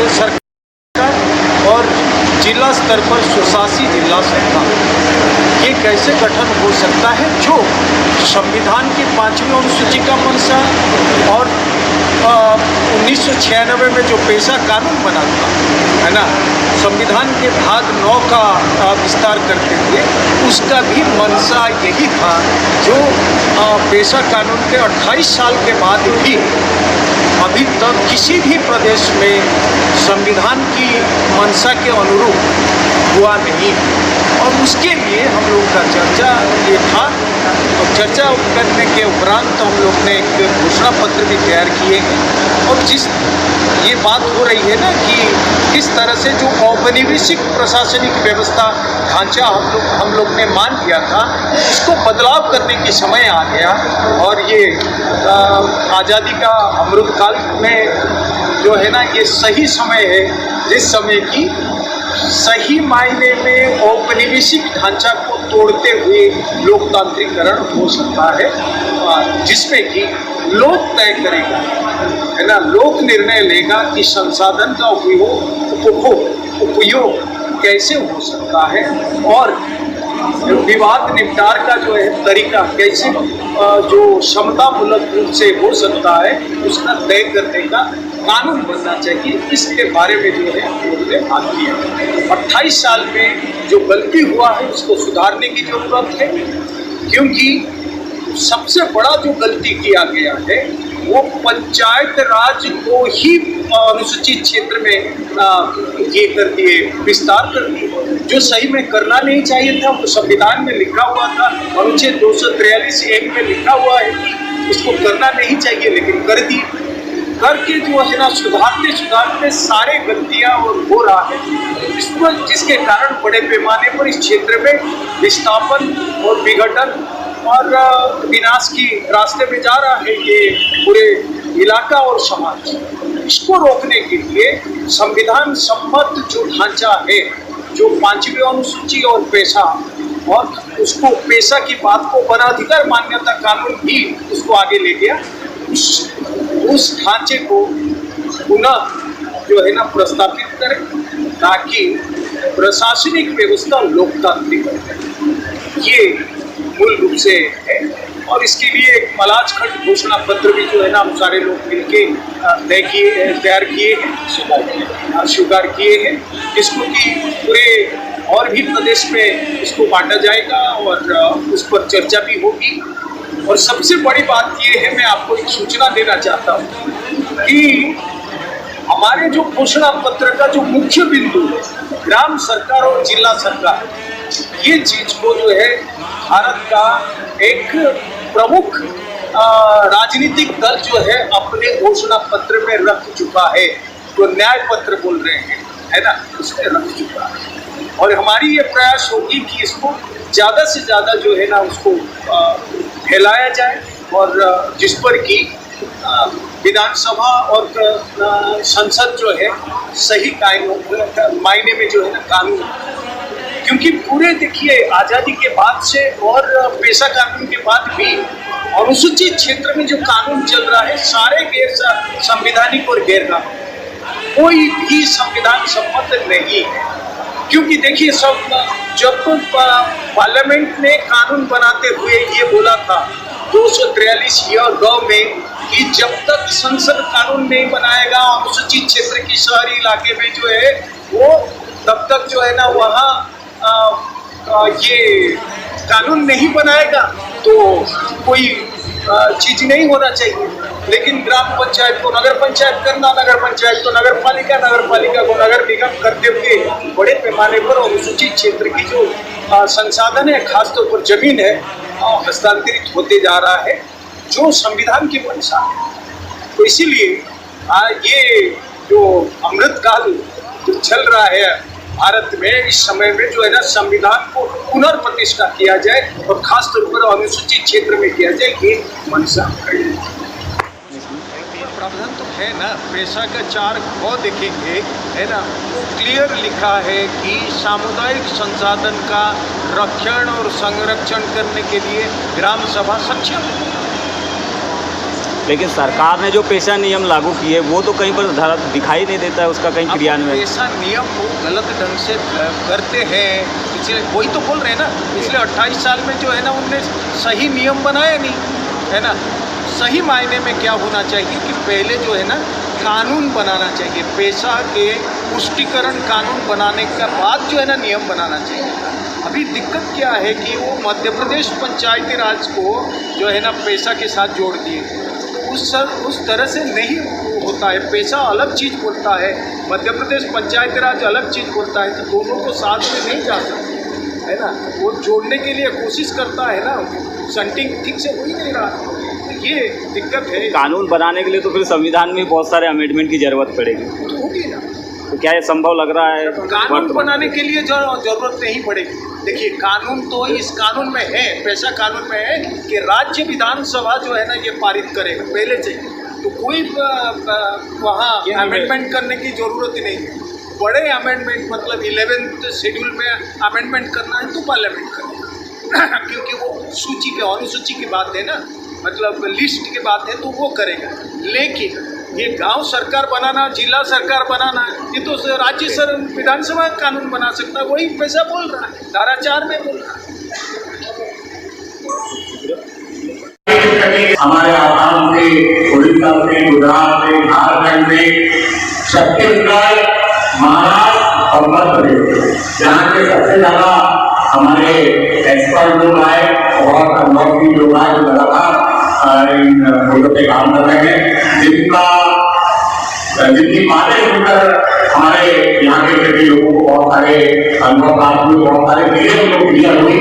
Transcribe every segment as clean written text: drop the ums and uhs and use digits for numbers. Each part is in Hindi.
सरकार और जिला स्तर पर स्वशासी जिला सरकार, ये कैसे गठन हो सकता है जो संविधान की 5वीं अनुसूची का मंशा और 1996 में जो पेशा कानून बना था, है ना, संविधान के भाग 9 का विस्तार करते हुए उसका भी मंशा यही था जो पेशा कानून के 28 साल के बाद भी अभी तक किसी भी प्रदेश में संविधान की मंशा के अनुरूप हुआ नहीं। और उसके लिए हम लोग का चर्चा ये था, और चर्चा करने के उपरांत हम लोग ने एक घोषणा पत्र भी तैयार किए हैं। और जिस ये बात हो रही है ना कि किस तरह से जो औपनिवेशिक प्रशासनिक व्यवस्था ढांचा हम लोग ने मान लिया था, इसको बदलाव करने की समय आ गया। और ये आज़ादी का अमृतकाल में जो है ना, ये सही समय है जिस समय की सही मायने में औपनिवेशिक ढांचा को तोड़ते हुए लोकतांत्रिकरण हो सकता है, जिसमें कि लोक तय करेगा, है ना, लोक निर्णय लेगा कि संसाधन का उपयोग कैसे हो सकता है और विवाद निपटार का जो है तरीका कैसे जो क्षमतामूलक रूप से हो सकता है उसका तय करने का कानून बनना चाहिए। इसके बारे में जो है हम लोगों ने बात की है। 28 साल में जो गलती हुआ है उसको सुधारने की जरूरत है, क्योंकि सबसे बड़ा जो गलती किया गया है वो पंचायत राज को ही अनुसूचित क्षेत्र में ये कर दिए, विस्तार कर दिए, जो सही में करना नहीं चाहिए था। वो संविधान में लिखा हुआ था, अनुच्छेद 243(1) में लिखा हुआ है कि इसको करना नहीं चाहिए, लेकिन कर दी। करके जो है ना, सुधारते सुधारते सारे गलतियां और हो रहा है, जिसके कारण बड़े पैमाने पर इस क्षेत्र में विस्थापन और विघटन और विनाश की रास्ते में जा रहा है ये पूरे इलाका और समाज। इसको रोकने के लिए संविधान सम्मत जो ढांचा है, जो 5वीं अनुसूची और पेशा, और उसको पेशा की बात को वनाधिकार मान्यता कानून भी उसको आगे ले गया, उस ढांचे को पुनः जो है ना प्रस्तावित करें ताकि प्रशासनिक व्यवस्था लोकतांत्रिक हो। ये मूल रूप से है। और इसके लिए एक मलाज खंड घोषणा पत्र भी जो है ना हम सारे लोग मिलके तैयार किए हैं, स्वीकार किए हैं, जिसको कि पूरे और भी प्रदेश में इसको बांटा जाएगा और उस पर चर्चा भी होगी। और सबसे बड़ी बात ये है, मैं आपको एक सूचना देना चाहता हूँ कि हमारे जो घोषणा पत्र का जो मुख्य बिंदु है, ग्राम सरकार और जिला सरकार, ये चीज को जो है भारत का एक प्रमुख राजनीतिक दल जो है अपने घोषणा पत्र में रख चुका है, जो न्याय पत्र बोल रहे हैं, है ना, उसमें रख चुका है। और हमारी ये प्रयास होगी कि इसको ज़्यादा से ज़्यादा जो है ना उसको फैलाया जाए, और जिस पर कि विधानसभा और संसद जो है सही मायने में जो है ना कानून, क्योंकि पूरे देखिए आज़ादी के बाद से और पेशा कानून के बाद भी अनुसूचित क्षेत्र में जो कानून चल रहा है सारे गैर संवैधानिक और गैर कानूनी, कोई भी संविधान सम्मत नहीं है। क्योंकि देखिए सब जब पार्लियामेंट ने कानून बनाते हुए ये बोला था 243 ग में कि जब तक संसद कानून नहीं बनाएगा अनुसूचित क्षेत्र की शहरी इलाके में जो है वो, तब तक जो है ना वहाँ ये कानून नहीं बनाएगा तो कोई चीज नहीं होना चाहिए। लेकिन ग्राम पंचायत को नगर पंचायत करना, नगर पंचायत को नगर पालिका, नगर पालिका को नगर निगम करते हुए बड़े पैमाने पर अनुसूचित क्षेत्र की जो संसाधन है, खासतौर पर जमीन है, हस्तांतरित होते जा रहा है, जो संविधान की मंशा है। तो इसीलिए ये जो अमृतकाल जो चल रहा है भारत में, इस समय में जो है ना संविधान को पुनर्प्रतिष्ठा किया जाए और खासतौर पर अनुसूचित क्षेत्र में किया जाए, ये मंशा प्रावधान तो है ना। पेशा का 4 देखेंगे, है ना, वो क्लियर लिखा है कि सामुदायिक संसाधन का रक्षण और संरक्षण करने के लिए ग्राम सभा सक्षम है। लेकिन सरकार ने जो पेशा नियम लागू किए वो तो कहीं पर दिखाई नहीं देता है उसका कहीं अब क्रियान्वयन। पेशा नियम वो गलत ढंग से करते हैं। पिछले वही तो बोल रहे हैं ना, पिछले 28 साल में जो है ना उनने सही नियम बनाया नहीं, है ना। सही मायने में क्या होना चाहिए कि पहले जो है ना कानून बनाना चाहिए, पेशा के पुष्टिकरण कानून बनाने के बाद जो है ना नियम बनाना चाहिए। अभी दिक्कत क्या है कि वो मध्य प्रदेश पंचायती राज को जो है ना पेशा के साथ जोड़ दिए। उस तरह से नहीं होता है। पेशा अलग चीज़ बोलता है, मध्य प्रदेश पंचायती राज अलग चीज़ बोलता है, तो दोनों को साथ में नहीं जा सकते, है ना। वो जोड़ने के लिए कोशिश करता है ना, संटिंग ठीक से हो ही नहीं रहा, तो ये दिक्कत है। कानून बनाने के लिए तो फिर संविधान में बहुत सारे अमेंडमेंट की जरूरत पड़ेगी, तो होगी ना। तो क्या ये संभव लग रहा है? कानून बनाने के लिए जरूरत नहीं पड़ेगी। देखिए कानून तो इस कानून में है, पेशा कानून में है कि राज्य विधानसभा जो है ना ये पारित करेगा पहले से, तो कोई वहाँ अमेंडमेंट करने की जरूरत ही नहीं है। बड़े अमेंडमेंट मतलब 11th शेड्यूल में अमेंडमेंट करना है तो पार्लियामेंट करेगा क्योंकि वो सूची के अनुसूची की बात है ना, मतलब लिस्ट की बात है, तो वो करेगा। लेकिन ये गांव सरकार बनाना, जिला सरकार बनाना, ये तो राज्य विधानसभा कानून बना सकता है। वही पैसा बोल रहा है, धारा 4 में बोल रहा है। हमारे आसाम से, उड़ीसा से, गुजरात से, झारखंड से, छत्तीसगढ़, महाराष्ट्र और मध्य प्रदेश, जहाँ के सबसे ज्यादा हमारे एक्सपर्ट लोग आए और अनुभवी लोग आए जो लगातार इन मुद्दों पे काम कर रहे हैं, जिनकी बातें सुनकर हमारे यहाँ के सभी लोगों को बहुत सारे अनुभव प्राप्त हुए, बहुत सारे चीजें उनको क्लियर हुई।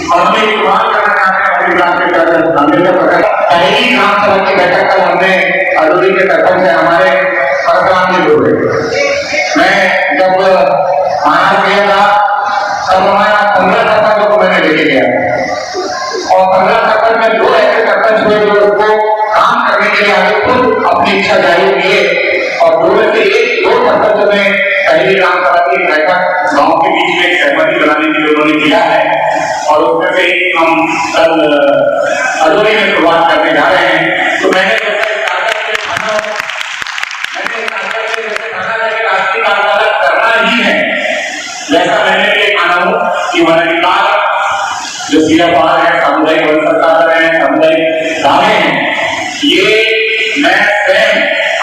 और हमें इस्तेमाल करना चाहते हैं पहली ग्राम सभा की बैठक कल हमने अदूरी के तरफ से हमारे परशुराम जी लोग, मैं जब आना किया था तब हमारा 15 सरपंचों को मैंने लेके गया और 15 सरपंच में 2 ऐसे सरपंच हुए जो उसको काम करने के लिए आगे खुद अपनी इच्छा जारी किए और 2 में से 2 सरपंचों ने पहली ग्राम सभा की बैठक गाँव के बीच में सहमति बनाने के लिए उन्होंने किया है और उसमें से हम कल अदूरी में शुरुआत करने जा रहे हैं। तो मैंने करना ही है, जैसा मैंने ये माना हूँ कि वनाधिकार जो CFR है, सामुदायिक वन सरकार है, सामुदायिक दावे हैं, ये मैं स्वयं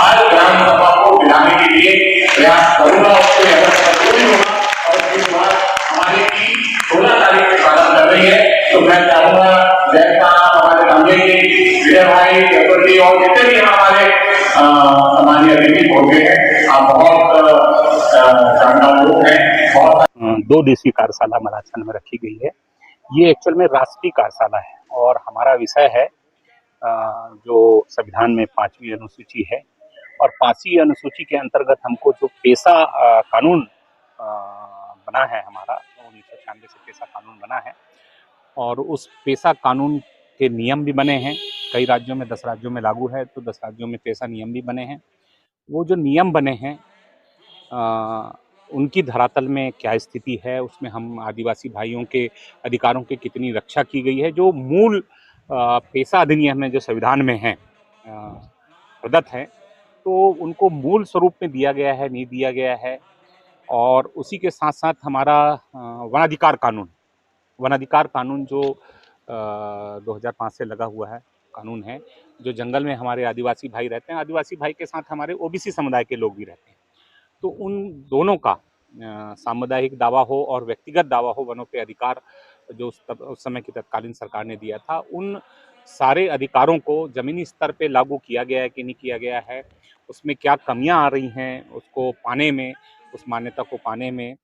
हर ग्राम सभा को मिलाने के लिए प्रयास करूंगा, उसको जरूरी होगा। और इसके बाद हमारी टीम 16 तारीख से प्रारंभ कर रही है, तो मैं चाहूंगा जैसा हमारे सामने के विजय भाई चतुर्थी और जितने भी हमारे सामान्य अतिथि पहुंचे हैं, आप बहुत जानकार लोग हैं। बहुत 2 दिवसीय कार्यशाला मलाछन में रखी गई है। ये एक्चुअल में राष्ट्रीय कार्यशाला है और हमारा विषय है जो संविधान में 5वीं अनुसूची है और 5वीं अनुसूची के अंतर्गत हमको जो पेशा कानून बना है, हमारा 1996 से पेशा कानून बना है और उस पेशा कानून के नियम भी बने हैं। कई राज्यों में 10 राज्यों में लागू है, तो 10 राज्यों में पेशा नियम भी बने हैं। वो जो नियम बने हैं उनकी धरातल में क्या स्थिति है, उसमें हम आदिवासी भाइयों के अधिकारों की कितनी रक्षा की गई है, जो मूल पेशा अधिनियम में जो संविधान में है प्रदत्त है, तो उनको मूल स्वरूप में दिया गया है, नहीं दिया गया है। और उसी के साथ साथ हमारा वनाधिकार कानून जो 2005 से लगा हुआ है कानून है, जो जंगल में हमारे आदिवासी भाई रहते हैं, आदिवासी भाई के साथ हमारे OBC समुदाय के लोग भी रहते हैं, तो उन दोनों का सामुदायिक दावा हो और व्यक्तिगत दावा हो, वनों पे अधिकार जो उस समय की तत्कालीन सरकार ने दिया था, उन सारे अधिकारों को ज़मीनी स्तर पे लागू किया गया है कि नहीं किया गया है, उसमें क्या कमियां आ रही हैं उसको पाने में, उस मान्यता को पाने में।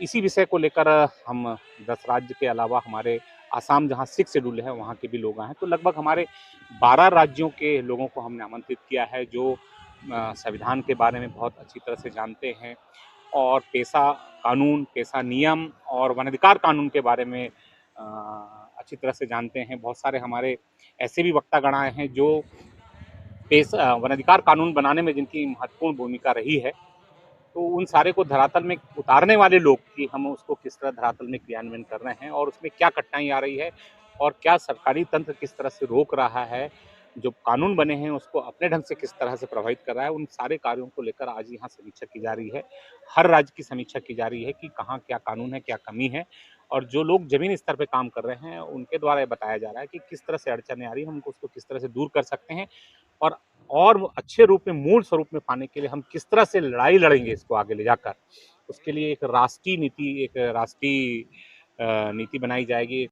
इसी विषय को लेकर हम 10 राज्य के अलावा हमारे आसाम जहां 6 शेड्यूल है वहां के भी लोग आए हैं, तो लगभग हमारे 12 राज्यों के लोगों को हमने आमंत्रित किया है जो संविधान के बारे में बहुत अच्छी तरह से जानते हैं और पेशा कानून, पेशा नियम और वनाधिकार कानून के बारे में अच्छी तरह से जानते हैं। बहुत सारे हमारे ऐसे भी वक्तागण आए हैं जो वनाधिकार कानून बनाने में जिनकी महत्वपूर्ण भूमिका रही है, तो उन सारे को धरातल में उतारने वाले लोग कि हम उसको किस तरह धरातल में क्रियान्वयन कर रहे हैं और उसमें क्या कठिनाई आ रही है और क्या सरकारी तंत्र किस तरह से रोक रहा है, जो कानून बने हैं उसको अपने ढंग से किस तरह से प्रभावित कर रहा है, उन सारे कार्यों को लेकर आज यहाँ समीक्षा की जा रही है। हर राज्य की समीक्षा की जा रही है कि कहाँ क्या कानून है, क्या कमी है, और जो लोग जमीनी स्तर पे काम कर रहे हैं उनके द्वारा ये बताया जा रहा है कि किस तरह से अड़चनें आ रही हैं, हम उसको किस तरह से दूर कर सकते हैं, और अच्छे रूप में, मूल स्वरूप में पाने के लिए हम किस तरह से लड़ाई लड़ेंगे इसको आगे ले जाकर। उसके लिए एक राष्ट्रीय नीति बनाई जाएगी।